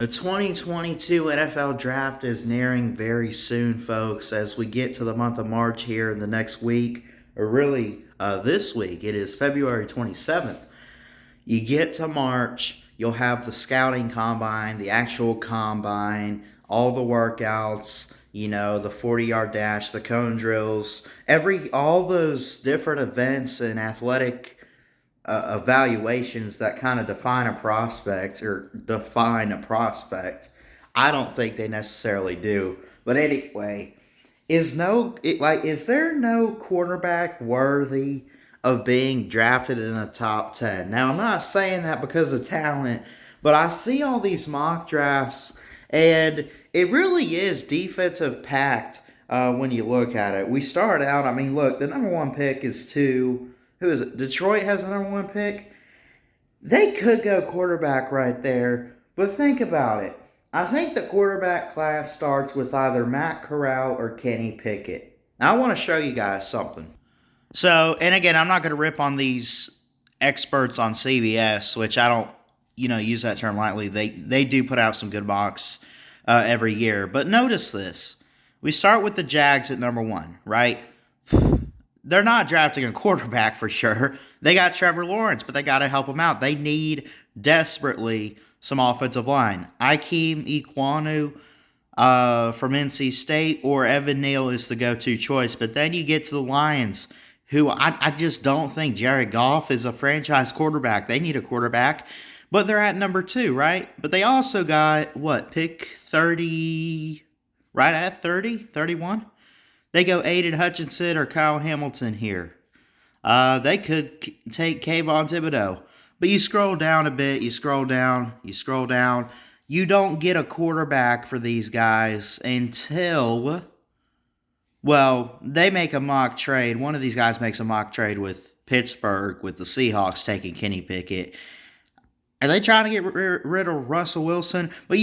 The 2022 NFL Draft is nearing very soon, folks, as we get to the month of March here in the next week, or really this week. It is February 27th. You get to March, you'll have the scouting combine, the actual combine, all the workouts, the 40-yard dash, the cone drills, all those different events and athletic evaluations that kind of define a prospect or define a prospect. I don't think they necessarily do. But anyway, is there no quarterback worthy of being drafted in the top 10? Now, I'm not saying that because of talent, but I see all these mock drafts and it really is defensive packed when you look at it. We start out, I mean, look, the number one pick is who is it? Detroit has the number one pick. They could go quarterback right there, but think about it. I think the quarterback class starts with either Matt Corral or Kenny Pickett. Now, I want to show you guys something. So, and again, I'm not going to rip on these experts on CBS, which I don't, use that term lightly. They do put out some good mocks every year. But notice this: we start with the Jags at number one, right? They're not drafting a quarterback for sure. They got Trevor Lawrence, but they got to help him out. They need desperately some offensive line. Ikem Ekwonu from NC State or Evan Neal is the go-to choice. But then you get to the Lions, who I just don't think Jared Goff is a franchise quarterback. They need a quarterback, but they're at number two, right? But they also got, pick 30, right at 30, 31? They go Aiden Hutchinson or Kyle Hamilton here. They could take Kayvon Thibodeau. But you scroll down a bit, you scroll down. You don't get a quarterback for these guys until, they make a mock trade. One of these guys makes a mock trade with Pittsburgh, with the Seahawks taking Kenny Pickett. Are they trying to get rid of Russell Wilson? But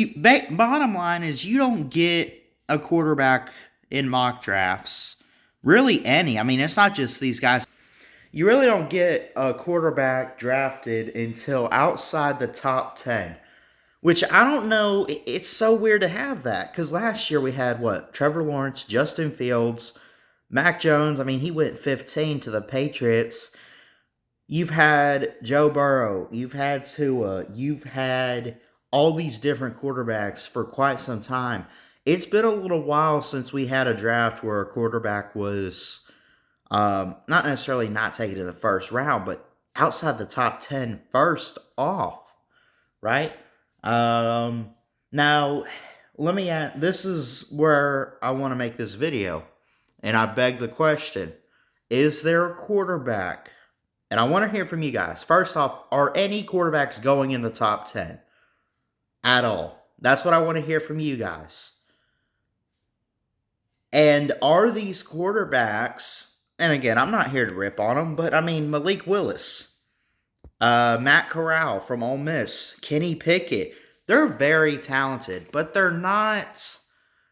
bottom line is you don't get a quarterback in mock drafts. Really any. I mean, it's not just these guys. You really don't get a quarterback drafted until outside the top 10. Which I don't know. It's so weird to have that. Because last year we had, Trevor Lawrence, Justin Fields, Mac Jones. I mean, he went 15 to the Patriots. You've had Joe Burrow. You've had Tua. You've had all these different quarterbacks for quite some time. It's been a little while since we had a draft where a quarterback was not necessarily not taken in the first round, but outside the top 10 first off, right? Now, let me add, this is where I want to make this video, and I beg the question, is there a quarterback? And I want to hear from you guys. First off, are any quarterbacks going in the top 10 at all? That's what I want to hear from you guys. And are these quarterbacks, and again, I'm not here to rip on them, but I mean, Malik Willis, Matt Corral from Ole Miss, Kenny Pickett, they're very talented, but they're not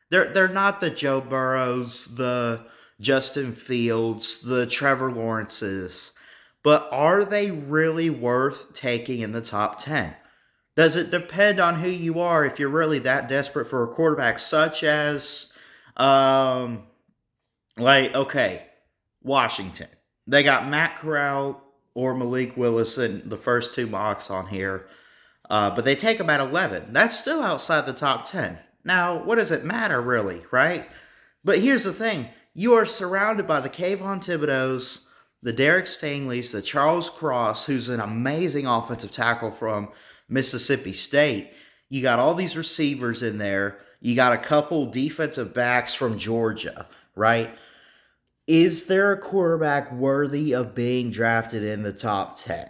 the Joe Burrows, the Justin Fields, the Trevor Lawrences, but are they really worth taking in the top 10? Does it depend on who you are if you're really that desperate for a quarterback, such as okay, Washington. They got Matt Corral or Malik Willis in the first two mocks on here. But they take them at 11. That's still outside the top 10. Now, what does it matter, really, right? But here's the thing. You are surrounded by the Kayvon Thibodeaus, the Derek Stingley's, the Charles Cross, who's an amazing offensive tackle from Mississippi State. You got all these receivers in there. You got a couple defensive backs from Georgia, right? Is there a quarterback worthy of being drafted in the top 10?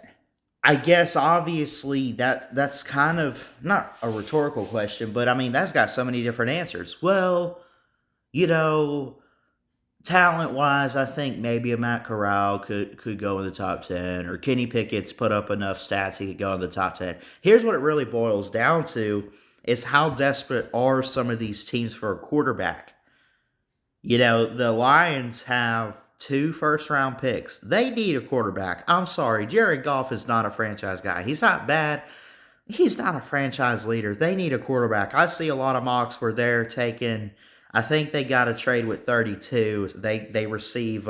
I guess obviously that's kind of not a rhetorical question, but I mean that's got so many different answers. Well, talent wise, I think maybe a Matt Corral could go in the top 10, or Kenny Pickett's put up enough stats he could go in the top 10. Here's what it really boils down to: is how desperate are some of these teams for a quarterback? The Lions have 2 first-round picks. They need a quarterback. I'm sorry, Jared Goff is not a franchise guy. He's not bad. he's not a franchise leader. They need a quarterback. I see a lot of mocks where they're taking. I think they got a trade with 32. They receive.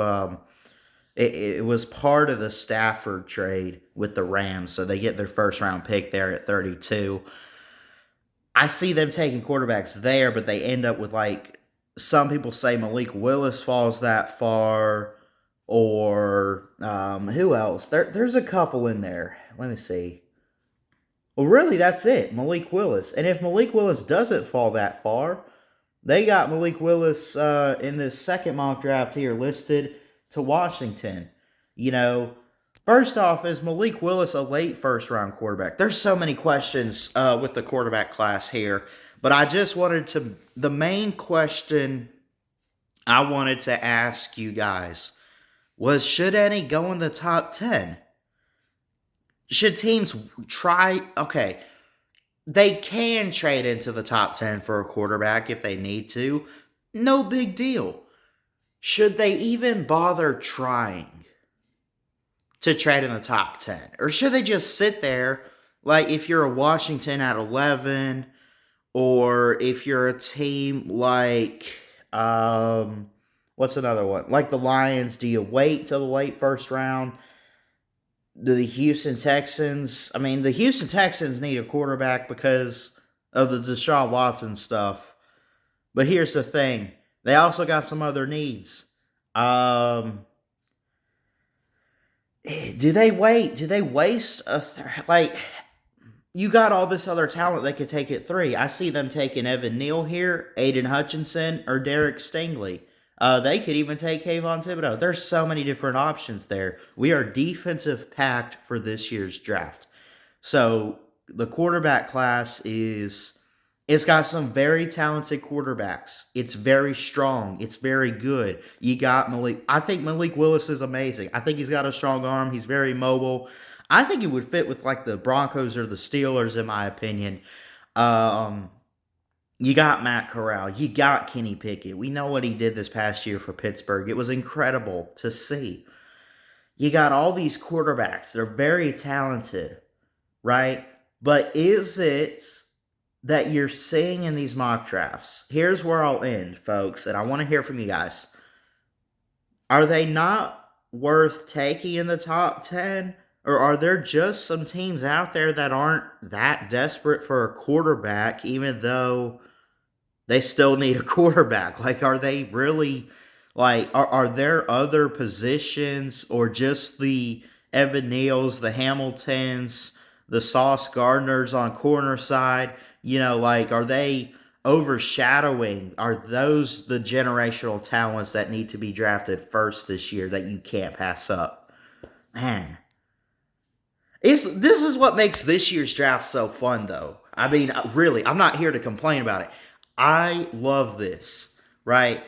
It was part of the Stafford trade with the Rams, so they get their first round pick there at 32. I see them taking quarterbacks there, but they end up with like some people say Malik Willis falls that far, or who else? There's a couple in there. Let me see. Well, really, that's it, Malik Willis. And if Malik Willis doesn't fall that far, they got Malik Willis in the second mock draft here listed to Washington. You know, first off, is Malik Willis a late first round quarterback? There's so many questions with the quarterback class here, but I just wanted to. The main question I wanted to ask you guys was, should any go in the top 10? Should teams try? Okay, they can trade into the top 10 for a quarterback if they need to. No big deal. Should they even bother trying to trade in the top 10? Or should they just sit there, like if you're a Washington at 11, or if you're a team like, what's another one? Like the Lions, do you wait till the late first round? The Houston Texans, I mean, the Houston Texans need a quarterback because of the Deshaun Watson stuff. But here's the thing. They also got some other needs. Do they wait? Do they waste like, you got all this other talent they could take at 3. I see them taking Evan Neal here, Aiden Hutchinson, or Derek Stingley. They could even take Kayvon Thibodeau. There's so many different options there. We are defensive packed for this year's draft. So the quarterback class it's got some very talented quarterbacks. It's very strong. It's very good. You got Malik. I think Malik Willis is amazing. I think he's got a strong arm. He's very mobile. I think he would fit with like the Broncos or the Steelers, in my opinion. You got Matt Corral. You got Kenny Pickett. We know what he did this past year for Pittsburgh. It was incredible to see. You got all these quarterbacks. They're very talented, right? But is it that you're seeing in these mock drafts? Here's where I'll end, folks, and I want to hear from you guys. Are they not worth taking in the top 10? Or are there just some teams out there that aren't that desperate for a quarterback, even though they still need a quarterback? Like, are they really, like, are there other positions, or just the Evan Neals, the Hamiltons, the Sauce Gardners on corner side? You know, like, are they overshadowing? Are those the generational talents that need to be drafted first this year that you can't pass up? Man. This is what makes this year's draft so fun, though. I mean, really, I'm not here to complain about it. I love this, right?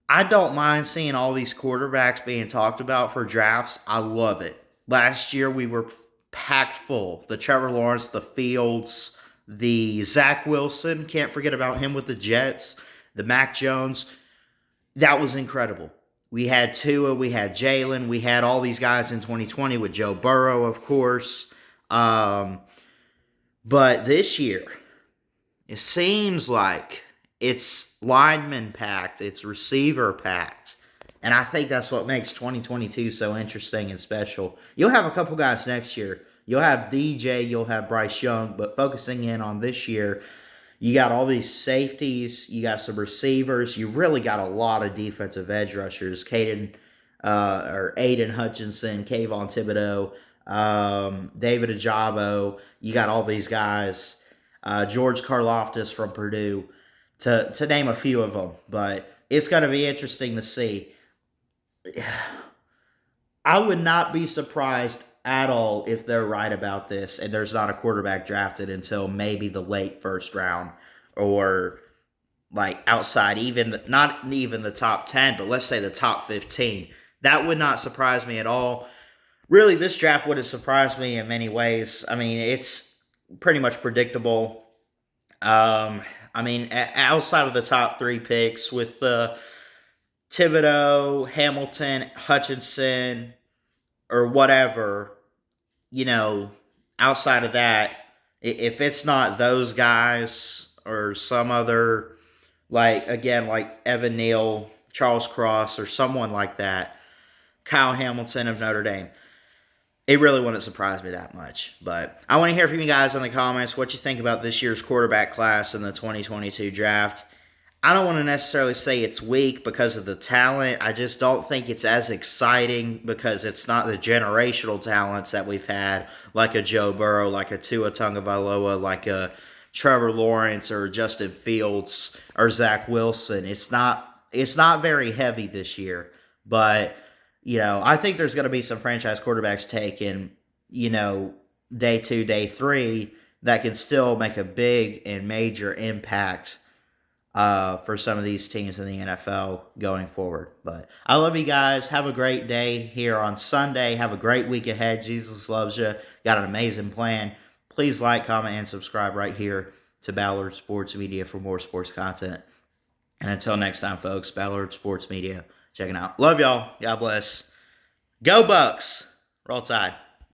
I don't mind seeing all these quarterbacks being talked about for drafts. I love it. Last year, we were packed full. The Trevor Lawrence, the Fields, the Zach Wilson, can't forget about him with the Jets, the Mac Jones. That was incredible. We had Tua, we had Jalen, we had all these guys in 2020 with Joe Burrow, of course. But this year, it seems like it's lineman packed, it's receiver packed. And I think that's what makes 2022 so interesting and special. You'll have a couple guys next year. You'll have DJ, you'll have Bryce Young, but focusing in on this year, you got all these safeties, you got some receivers, you really got a lot of defensive edge rushers. Aiden Hutchinson, Kayvon Thibodeau, David Ajabo. You got all these guys. George Karlaftis from Purdue, to name a few of them. But it's going to be interesting to see. I would not be surprised at all if they're right about this and there's not a quarterback drafted until maybe the late first round, or like outside, not even the top 10, but let's say the top 15. That would not surprise me at all. Really, this draft would have surprised me in many ways. I mean, it's pretty much predictable. I mean, outside of the top 3 picks with Thibodeau, Hamilton, Hutchinson, or whatever, you know, outside of that, If it's not those guys or some other, like, again, like Evan Neal, Charles Cross, or someone like that, Kyle Hamilton of Notre Dame, it really wouldn't surprise me that much. But I want to hear from you guys in the comments what you think about this year's quarterback class in the 2022 draft. I don't want to necessarily say it's weak because of the talent. I just don't think it's as exciting because it's not the generational talents that we've had, like a Joe Burrow, like a Tua Tagovailoa, like a Trevor Lawrence or Justin Fields or Zach Wilson. It's not very heavy this year, but I think there's going to be some franchise quarterbacks taken, day 2, day 3 that can still make a big and major impact for some of these teams in the NFL going forward. But I love you guys. Have a great day here on Sunday. Have a great week ahead. Jesus loves you. Got an amazing plan. Please like, comment, and subscribe right here to Ballard Sports Media for more sports content. And until next time, folks, Ballard Sports Media checking out. Love y'all. God bless. Go Bucks. Roll Tide.